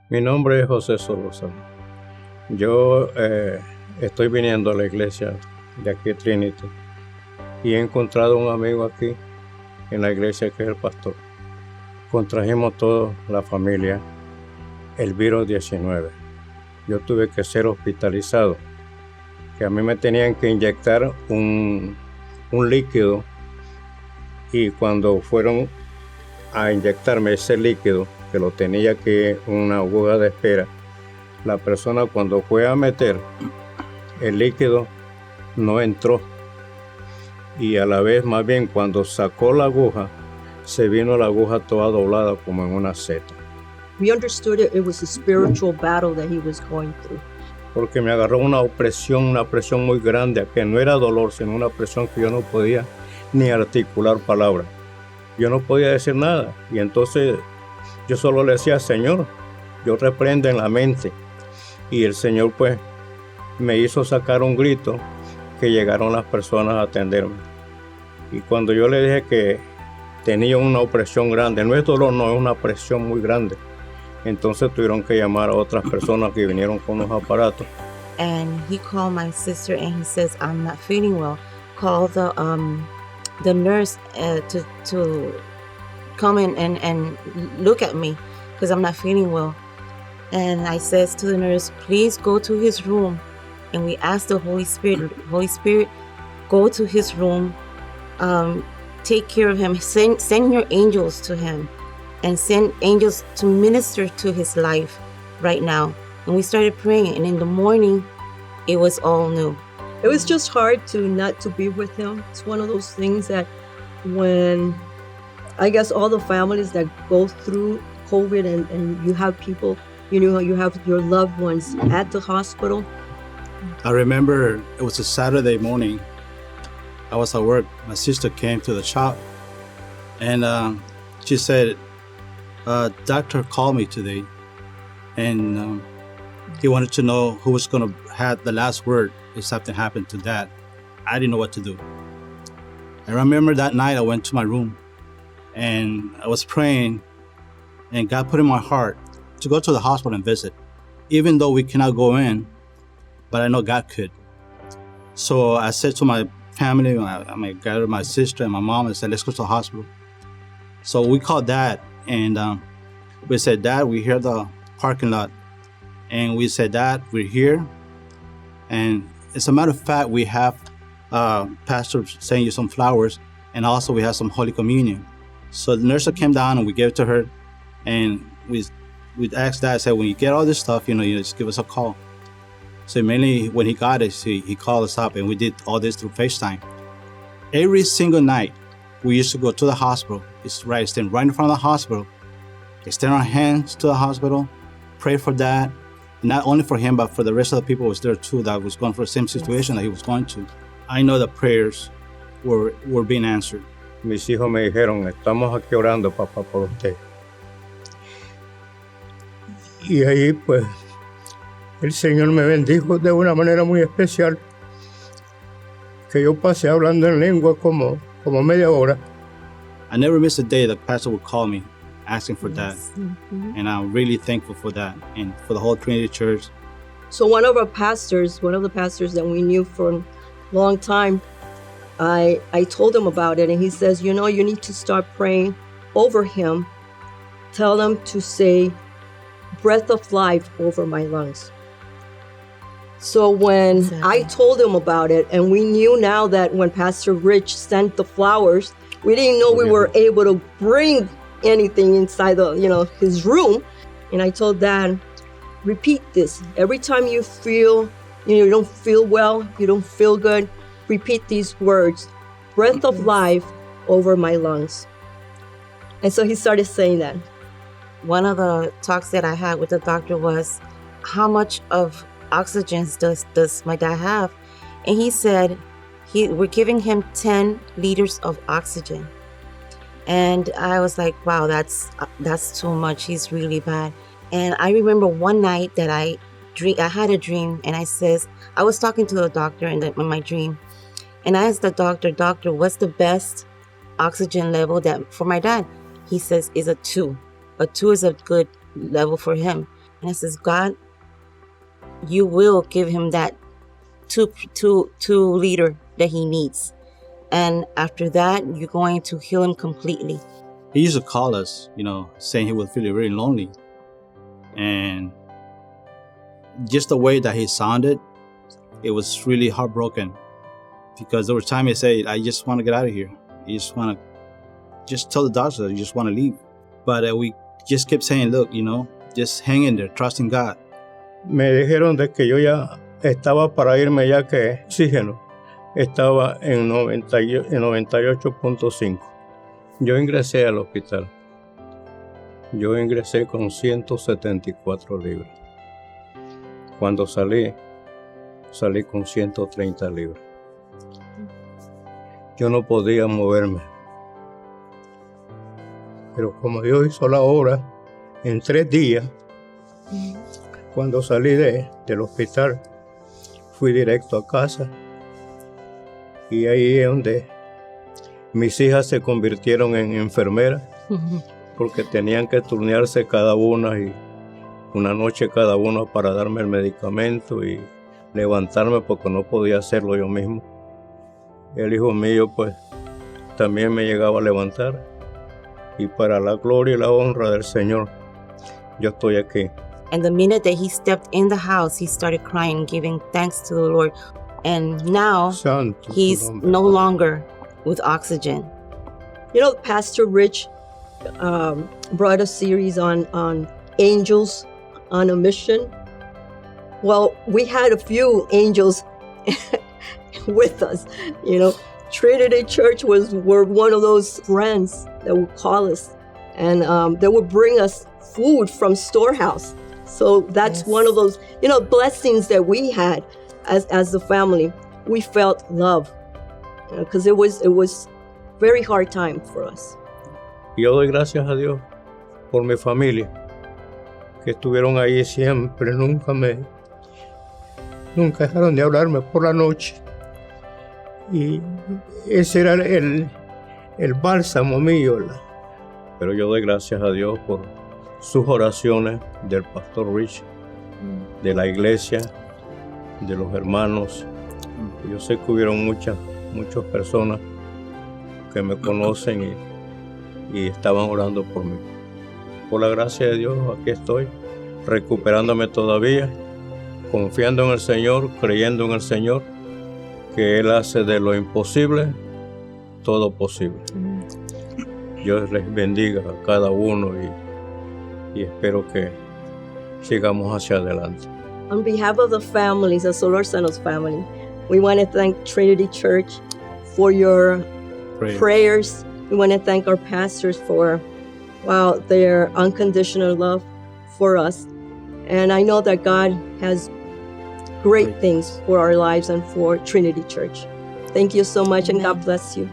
Mi nombre es José Solorzano. Yo estoy viniendo a la iglesia de aquí, Trinity, y he encontrado un amigo aquí en la iglesia que es el pastor. Contrajimos toda la familia el virus 19. Yo tuve que ser hospitalizado, que a mí me tenían que inyectar un líquido, y cuando fueron a inyectarme ese líquido, que lo tenía que una aguja de espera, la persona cuando fue a meter el líquido no entró, y a la vez más bien cuando sacó la aguja se vino la aguja toda doblada como en una seta. We understood it was a spiritual battle that he was going through. Porque me agarró una presión muy grande, que no era dolor, sino una presión que yo no podía ni articular palabras. Yo no podía decir nada, y entonces yo solo le decía: Señor, yo reprendo en la mente. Y el Señor pues me hizo sacar un grito, que llegaron las personas a atenderme. Y cuando yo le dije que tenía una opresión grande, no es dolor, no, es una presión muy grande, entonces tuvieron que llamar a otras personas que vinieron con los aparatos. And he called my sister and he says, I'm not feeling well. Call the nurse to come in and look at me because I'm not feeling well. And I says to the nurse, please go to his room. And we asked the Holy Spirit, go to his room, take care of him, send your angels to him, and send angels to minister to his life right now. And we started praying, and in the morning, it was all new. It was just hard not to be with him. It's one of those things that when, I guess, all the families that go through COVID and you have people, you have your loved ones at the hospital. I remember it was a Saturday morning. I was at work. My sister came to the shop, and she said, doctor called me today, and he wanted to know who was going to have the last word if something happened to Dad. I didn't know what to do. I remember that night I went to my room, and I was praying, and God put in my heart to go to the hospital and visit, even though we cannot go in, but I know God could. So I said to my family, I gathered my sister and my mom and said, let's go to the hospital. So we called Dad, and we said, Dad, we're here at the parking lot. And we said, Dad, we're here. And as a matter of fact, we have Pastor send you some flowers, and also we have some Holy Communion. So the nurse came down and we gave it to her, and we asked Dad, said, when you get all this stuff, you just give us a call. So mainly when he got it, he called us up, and we did all this through FaceTime. Every single night, we used to go to the hospital. Stand right in front of the hospital, extend our hands to the hospital, pray for Dad, not only for him, but for the rest of the people who was there too, that was going for the same situation that he was going to. I know the prayers were being answered. Mis hijos me dijeron: estamos aquí orando, papá, por usted. Y ahí pues el Señor me bendijo de una manera muy especial, que yo pasé hablando en lengua como media hora. I never missed a day that Pastor would call me asking for that. Mm-hmm. And I'm really thankful for that and for the whole Trinity Church. So one of the pastors that we knew for a long time, I told him about it, and he says, you need to start praying over him. Tell him to say, breath of life over my lungs. So when I told him about it, and we knew now that when Pastor Rich sent the flowers, we didn't know we were able to bring anything inside his room. And I told Dad, repeat this. Every time you feel, you don't feel well, you don't feel good, repeat these words, breath of life over my lungs. And so he started saying that. One of the talks that I had with the doctor was, how much of oxygen does my dad have? And he said, we're giving him 10 liters of oxygen. And I was like, wow, that's too much. He's really bad. And I remember one night that I had a dream, and I was talking to the doctor in my dream, and I asked the doctor, what's the best oxygen level that for my dad? He says is a 2. A 2 is a good level for him. And I says, God, you will give him that two liter that he needs. And after that, you're going to heal him completely. He used to call us, saying he was feeling really lonely. And just the way that he sounded, it was really heartbroken. Because there was time he said, I just want to get out of here. You just want to just tell the doctor that you just want to leave. But we just kept saying, look, just hang in there, trust in God. Me dijeron de que yo ya estaba para irme, ya que oxígeno estaba en 98.5. Yo ingresé al hospital. Yo ingresé con 174 libras. Cuando salí con 130 libras. Yo no podía moverme. Pero como Dios hizo la obra, en 3 días, cuando salí del hospital, fui directo a casa. Y ahí es donde mis hijas se convirtieron en enfermeras, porque tenían que turnearse cada una y una noche cada una para darme el medicamento y levantarme porque no podía hacerlo yo mismo. El hijo mío pues también me llegaba a levantar y para la gloria y la honra del Señor yo estoy aquí. And the minute that he stepped in the house, he started crying, giving thanks to the Lord. And now Santo he's nombre. no longer with oxygen. Pastor Rich brought a series on angels on a mission. Well, we had a few angels with us. Trinity Church were one of those friends that would call us, and they would bring us food from storehouse. So that's one of those, blessings that we had as the family. We felt love, because it was very hard time for us. Yo doy gracias a Dios por mi familia, que estuvieron ahí siempre, nunca dejaron de hablarme por la noche. Y ese era el bálsamo mío. Pero yo doy gracias a Dios por sus oraciones, del pastor Rich, de la iglesia, de los hermanos. Yo sé que hubieron muchas personas que me conocen y estaban orando por mí. Por la gracia de Dios, aquí estoy, recuperándome todavía, confiando en el Señor, creyendo en el Señor, que Él hace de lo imposible todo posible. Dios les bendiga a cada uno y espero que sigamos hacia adelante. On behalf of the families, the Solorzano's family, we want to thank Trinity Church for your prayers. We want to thank our pastors for, their unconditional love for us. And I know that God has great things for our lives and for Trinity Church. Thank you so much, and God bless you.